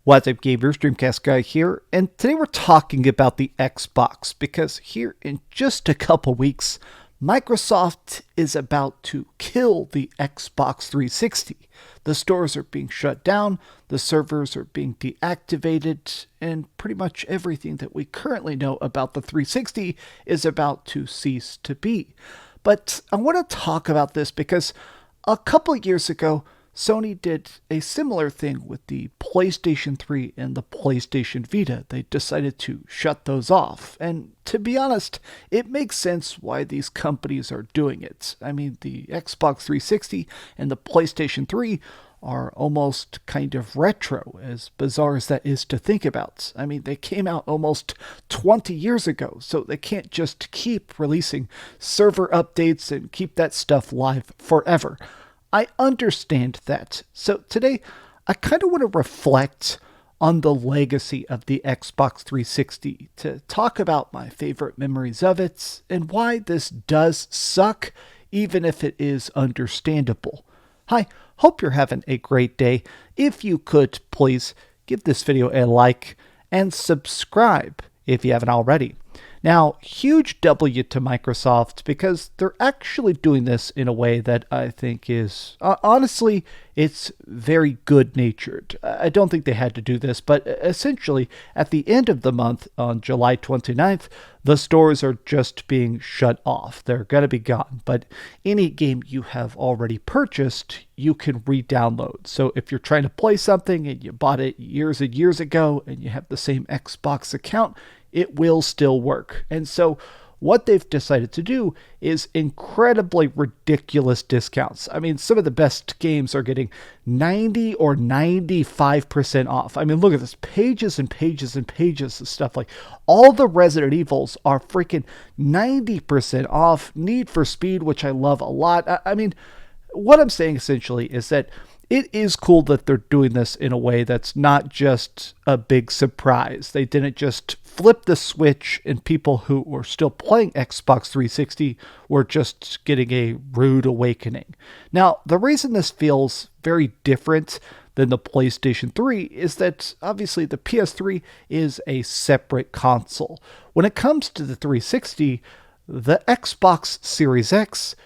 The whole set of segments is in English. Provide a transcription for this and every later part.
What's up, gamers? DreamcastGuy here, and today we're talking about the Xbox because here in just a couple weeks, Microsoft is about to kill the Xbox 360. The stores are being shut down, the servers are being deactivated, and pretty much everything that we currently know about the 360 is about to cease to be. But I want to talk about this because a couple of years ago, Sony did a similar thing with the PlayStation 3 and the PlayStation Vita. They decided to shut those off. And to be honest, it makes sense why these companies are doing it. I mean, the Xbox 360 and the PlayStation 3 are almost kind of retro, as bizarre as that is to think about. I mean, they came out almost 20 years ago, so they can't just keep releasing server updates and keep that stuff live forever. I understand that. So today, I kind of want to reflect on the legacy of the Xbox 360 to talk about my favorite memories of it and why this does suck, even if it is understandable. Hi, hope you're having a great day. If you could, please give this video a like and subscribe if you haven't already. Now, huge W to Microsoft because they're actually doing this in a way that I think is, honestly, it's very good-natured. I don't think they had to do this, but essentially, at the end of the month, on July 29th, the stores are just being shut off. They're going to be gone, but any game you have already purchased, you can re-download. So if you're trying to play something and you bought it years and years ago and you have the same Xbox account, it will still work. And so what they've decided to do is incredibly ridiculous discounts. I mean, some of the best games are getting 90 or 95% off. I mean, look at this, pages and pages and pages of stuff. Like all the Resident Evils are freaking 90% off. Need for Speed, which I love a lot. I mean, what I'm saying essentially is that it is cool that they're doing this in a way that's not just a big surprise. They didn't just flip the switch and people who were still playing Xbox 360 were just getting a rude awakening. Now, the reason this feels very different than the PlayStation 3 is that obviously the PS3 is a separate console. When it comes to the 360, the Xbox Series X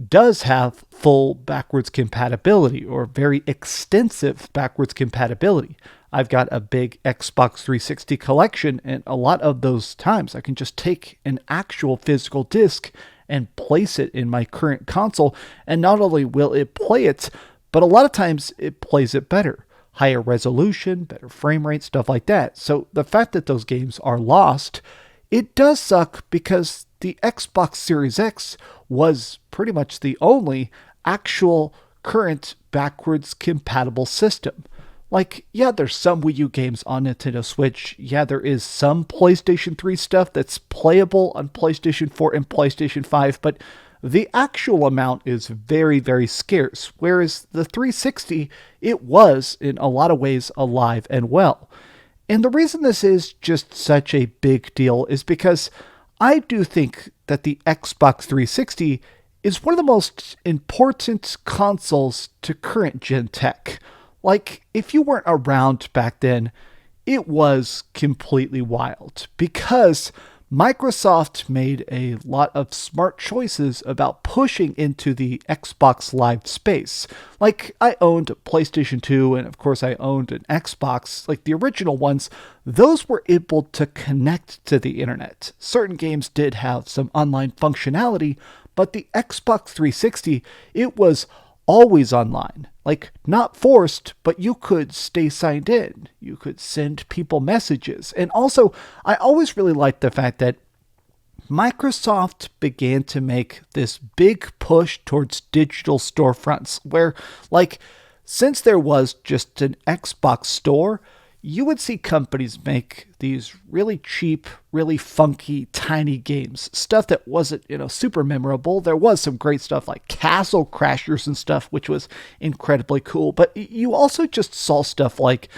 does have full backwards compatibility or very extensive backwards compatibility. I've got a big Xbox 360 collection, and a lot of those times I can just take an actual physical disc and place it in my current console, and not only will it play it, but a lot of times it plays it better. Higher resolution, better frame rate, stuff like that. So the fact that those games are lost, it does suck because the Xbox Series X was pretty much the only actual current backwards compatible system. Like, yeah, there's some Wii U games on Nintendo Switch. Yeah, there is some PlayStation 3 stuff that's playable on PlayStation 4 and PlayStation 5, but the actual amount is very, very scarce. Whereas the 360, it was, in a lot of ways, alive and well. And the reason this is just such a big deal is because I do think that the Xbox 360 is one of the most important consoles to current gen tech. Like, if you weren't around back then, it was completely wild because Microsoft made a lot of smart choices about pushing into the Xbox Live space. Like, I owned a PlayStation 2, and of course I owned an Xbox. Like, the original ones, those were able to connect to the internet. Certain games did have some online functionality, but the Xbox 360, it was always online. Like, not forced, but you could stay signed in. You could send people messages. And also, I always really liked the fact that Microsoft began to make this big push towards digital storefronts where, like, since there was just an Xbox store, you would see companies make these really cheap, really funky, tiny games. Stuff that wasn't, super memorable. There was some great stuff like Castle Crashers and stuff, which was incredibly cool. But you also just saw stuff like,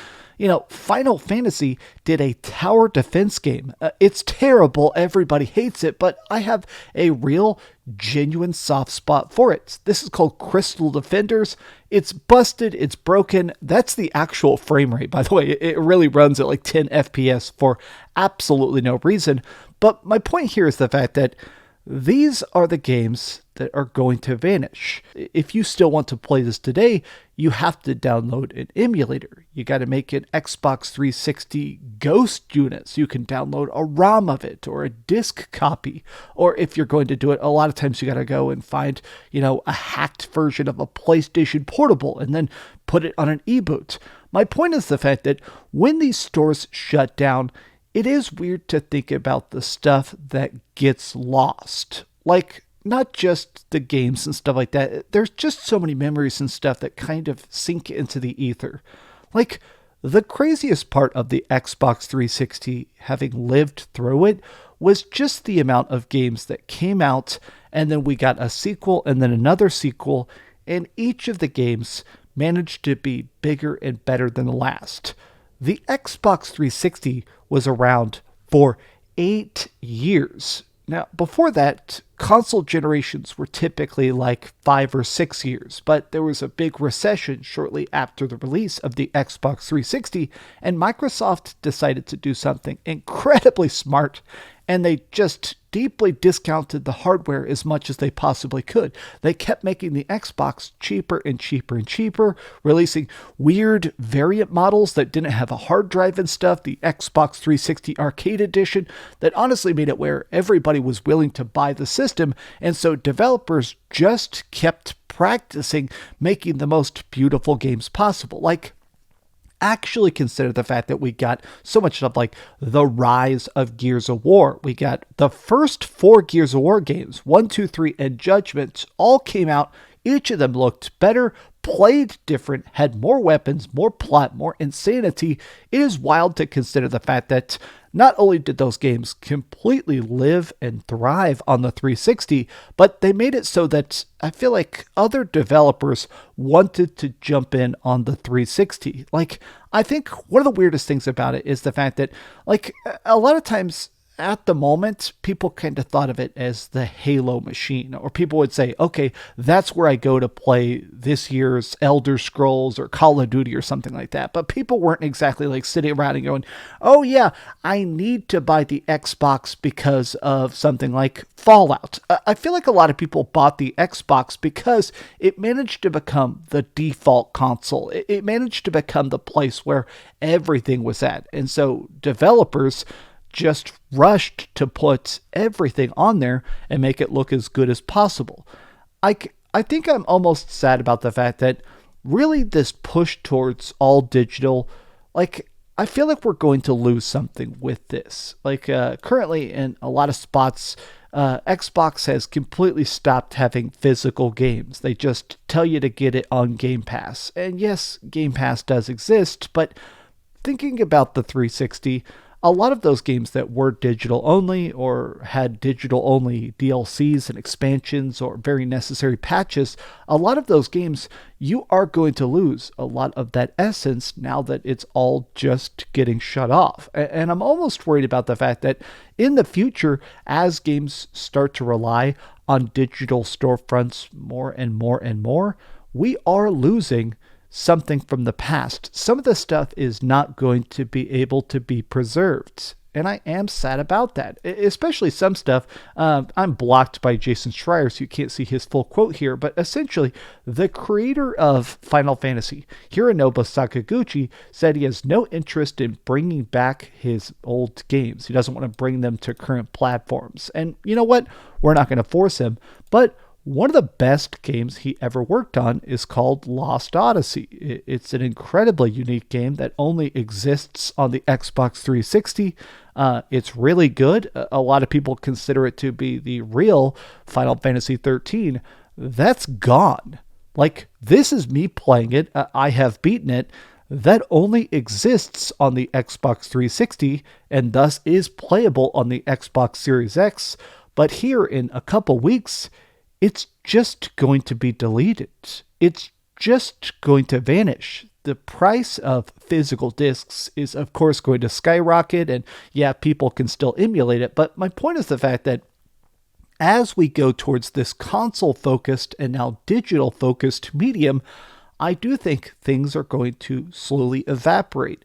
Final Fantasy did a tower defense game. It's terrible. Everybody hates it, but I have a real, genuine soft spot for it. This is called Crystal Defenders. It's busted. It's broken. That's the actual frame rate, by the way. It really runs at like 10 FPS for absolutely no reason. But my point here is the fact that these are the games that are going to vanish. If you still want to play this today, you have to download an emulator. You got to make an Xbox 360 Ghost unit so you can download a ROM of it or a disc copy. Or if you're going to do it, a lot of times you got to go and find, a hacked version of a PlayStation Portable and then put it on an e-boot. My point is the fact that when these stores shut down, it is weird to think about the stuff that gets lost. Like, not just the games and stuff like that. There's just so many memories and stuff that kind of sink into the ether. Like, the craziest part of the Xbox 360, having lived through it, was just the amount of games that came out, and then we got a sequel and then another sequel, and each of the games managed to be bigger and better than the last. The Xbox 360 was around for 8 years. Now, before that, console generations were typically like 5 or 6 years, but there was a big recession shortly after the release of the Xbox 360, and Microsoft decided to do something incredibly smart, and they just deeply discounted the hardware as much as they possibly could. They kept making the Xbox cheaper and cheaper and cheaper, releasing weird variant models that didn't have a hard drive and stuff, the Xbox 360 Arcade Edition, that honestly made it where everybody was willing to buy the system, and so developers just kept practicing making the most beautiful games possible. Like, actually consider the fact that we got so much stuff like the rise of Gears of War. We got the first 4 Gears of War games, 1, 2, 3, and Judgment, all came out. Each of them looked better, played different, had more weapons, more plot, more insanity. It is wild to consider the fact that not only did those games completely live and thrive on the 360, but they made it so that I feel like other developers wanted to jump in on the 360. Like, I think one of the weirdest things about it is the fact that, like, a lot of times at the moment, people kind of thought of it as the Halo machine, or people would say, okay, that's where I go to play this year's Elder Scrolls or Call of Duty or something like that. But people weren't exactly like sitting around and going, oh yeah, I need to buy the Xbox because of something like Fallout. I feel like a lot of people bought the Xbox because it managed to become the default console. It managed to become the place where everything was at. And so developers just rushed to put everything on there and make it look as good as possible. I think I'm almost sad about the fact that really this push towards all digital, like, I feel like we're going to lose something with this. Like, currently in a lot of spots, Xbox has completely stopped having physical games. They just tell you to get it on Game Pass. And yes, Game Pass does exist, but thinking about the 360, a lot of those games that were digital only or had digital only DLCs and expansions or very necessary patches, a lot of those games, you are going to lose a lot of that essence now that it's all just getting shut off. And I'm almost worried about the fact that in the future, as games start to rely on digital storefronts more and more and more, we are losing something from the past. Some of the stuff is not going to be able to be preserved. And I am sad about that, especially some stuff. I'm blocked by Jason Schreier, so you can't see his full quote here. But essentially, the creator of Final Fantasy, Hironobu Sakaguchi, said he has no interest in bringing back his old games. He doesn't want to bring them to current platforms. And you know what? We're not going to force him. But one of the best games he ever worked on is called Lost Odyssey. It's an incredibly unique game that only exists on the Xbox 360. It's really good. A lot of people consider it to be the real Final Fantasy 13. That's gone. Like, this is me playing it. I have beaten it. That only exists on the Xbox 360 and thus is playable on the Xbox Series X. But here in a couple weeks, it's just going to be deleted. It's just going to vanish. the price of physical discs is, of course, going to skyrocket. And yeah, people can still emulate it. But my point is the fact that as we go towards this console-focused and now digital-focused medium, I do think things are going to slowly evaporate.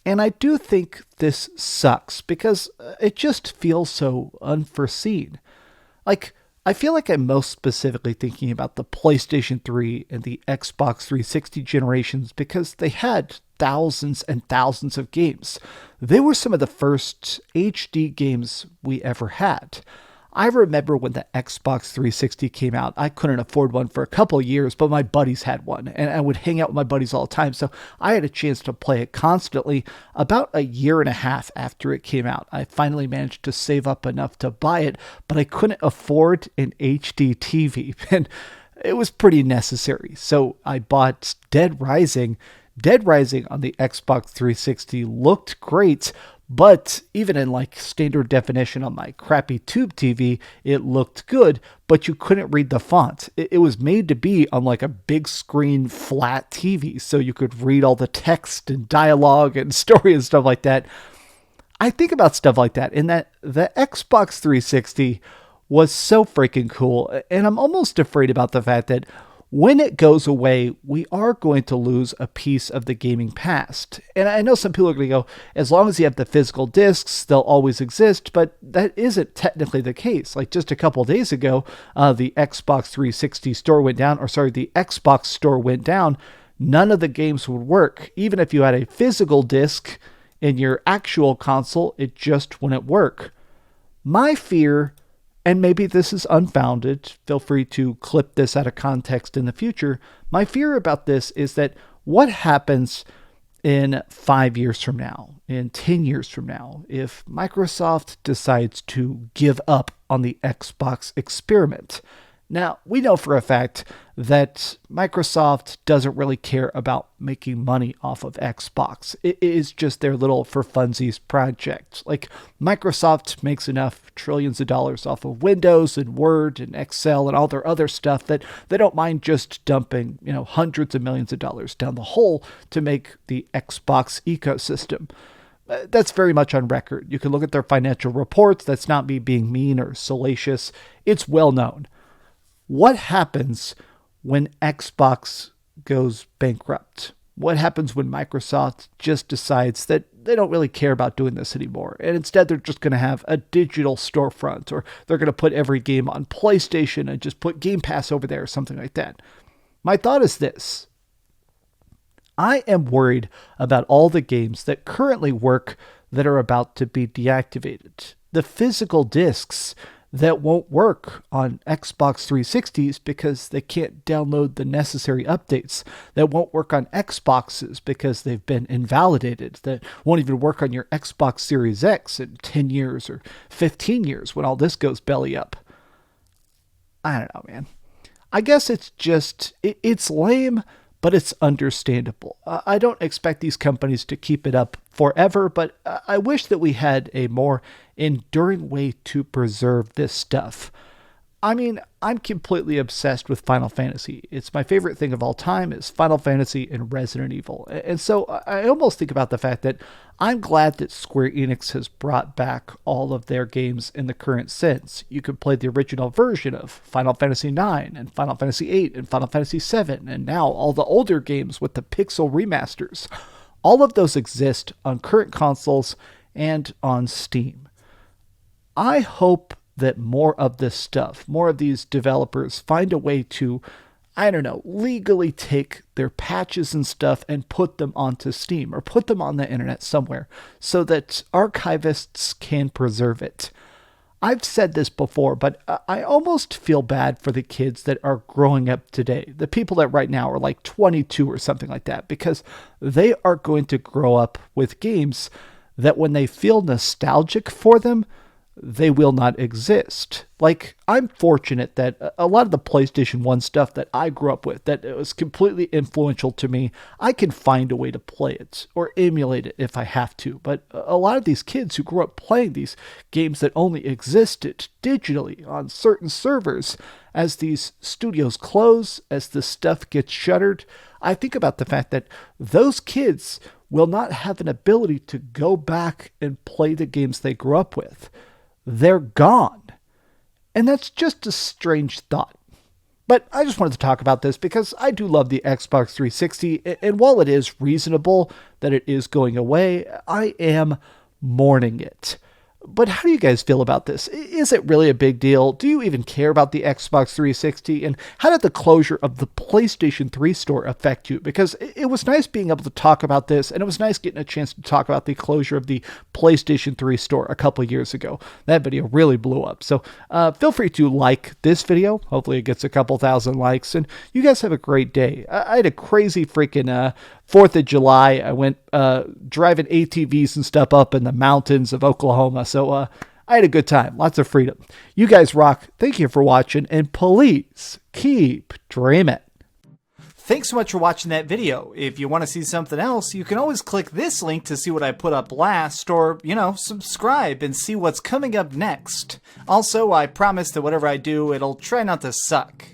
And I do think this sucks because it just feels so unforeseen. Like, I feel like I'm most specifically thinking about the PlayStation 3 and the Xbox 360 generations because they had thousands and thousands of games. They were some of the first HD games we ever had. I remember when the Xbox 360 came out, I couldn't afford one for a couple of years, but my buddies had one, and I would hang out with my buddies all the time, so I had a chance to play it constantly. About a year and a half after it came out, I finally managed to save up enough to buy it, but I couldn't afford an HD TV, and it was pretty necessary. So I bought Dead Rising. Dead Rising on the Xbox 360 looked great, but even in like standard definition on my crappy tube TV, it looked good, but you couldn't read the font. It was made to be on like a big screen flat TV, so you could read all the text and dialogue and story and stuff like that. I think about stuff like that, and that the Xbox 360 was so freaking cool, and I'm almost afraid about the fact that when it goes away, we are going to lose a piece of the gaming past. And I know some people are going to go, as long as you have the physical discs, they'll always exist, but that isn't technically the case. Like just a couple of days ago, the Xbox 360 store went down, the Xbox store went down. None of the games would work. Even if you had a physical disc in your actual console, it just wouldn't work. My fear, and maybe this is unfounded, feel free to clip this out of context in the future. My fear about this is that what happens in 5 years from now, in 10 years from now, if Microsoft decides to give up on the Xbox experiment? Now, we know for a fact that Microsoft doesn't really care about making money off of Xbox. It is just their little for funsies project. Like, Microsoft makes enough trillions of dollars off of Windows and Word and Excel and all their other stuff that they don't mind just dumping, hundreds of millions of dollars down the hole to make the Xbox ecosystem. That's very much on record. You can look at their financial reports. That's not me being mean or salacious. It's well known. What happens when Xbox goes bankrupt? What happens when Microsoft just decides that they don't really care about doing this anymore, and instead they're just going to have a digital storefront, or they're going to put every game on PlayStation and just put Game Pass over there or something like that? My thought is this. I am worried about all the games that currently work that are about to be deactivated. The physical discs that won't work on Xbox 360s because they can't download the necessary updates, that won't work on Xboxes because they've been invalidated, that won't even work on your Xbox Series X in 10 years or 15 years when all this goes belly up. I don't know, man. I guess it's lame, but it's understandable. I don't expect these companies to keep it up forever, but I wish that we had a more enduring way to preserve this stuff. I mean, I'm completely obsessed with Final Fantasy. It's my favorite thing of all time is Final Fantasy and Resident Evil. And so I almost think about the fact that I'm glad that Square Enix has brought back all of their games in the current sense. You could play the original version of Final Fantasy IX and Final Fantasy VIII and Final Fantasy VII, and now all the older games with the pixel remasters. All of those exist on current consoles and on Steam. I hope that more of this stuff, more of these developers find a way to, legally take their patches and stuff and put them onto Steam or put them on the internet somewhere so that archivists can preserve it. I've said this before, but I almost feel bad for the kids that are growing up today, the people that right now are like 22 or something like that, because they are going to grow up with games that when they feel nostalgic for them, they will not exist. Like, I'm fortunate that a lot of the PlayStation 1 stuff that I grew up with, that was completely influential to me, I can find a way to play it or emulate it if I have to. But a lot of these kids who grew up playing these games that only existed digitally on certain servers, as these studios close, as this stuff gets shuttered, I think about the fact that those kids will not have an ability to go back and play the games they grew up with. They're gone. And that's just a strange thought. But I just wanted to talk about this because I do love the Xbox 360, and while it is reasonable that it is going away, I am mourning it. But how do you guys feel about this? Is it really a big deal? Do you even care about the Xbox 360? And how did the closure of the PlayStation 3 store affect you? Because it was nice being able to talk about this, and it was nice getting a chance to talk about the closure of the PlayStation 3 store a couple years ago. That video really blew up. So feel free to like this video. Hopefully it gets a couple thousand likes. And you guys have a great day. I had a crazy freaking 4th of July. I went driving ATVs and stuff up in the mountains of Oklahoma. So I had a good time. Lots of freedom. You guys rock. Thank you for watching. And please keep dreaming. Thanks so much for watching that video. If you want to see something else, you can always click this link to see what I put up last, or, subscribe and see what's coming up next. Also, I promise that whatever I do, it'll try not to suck.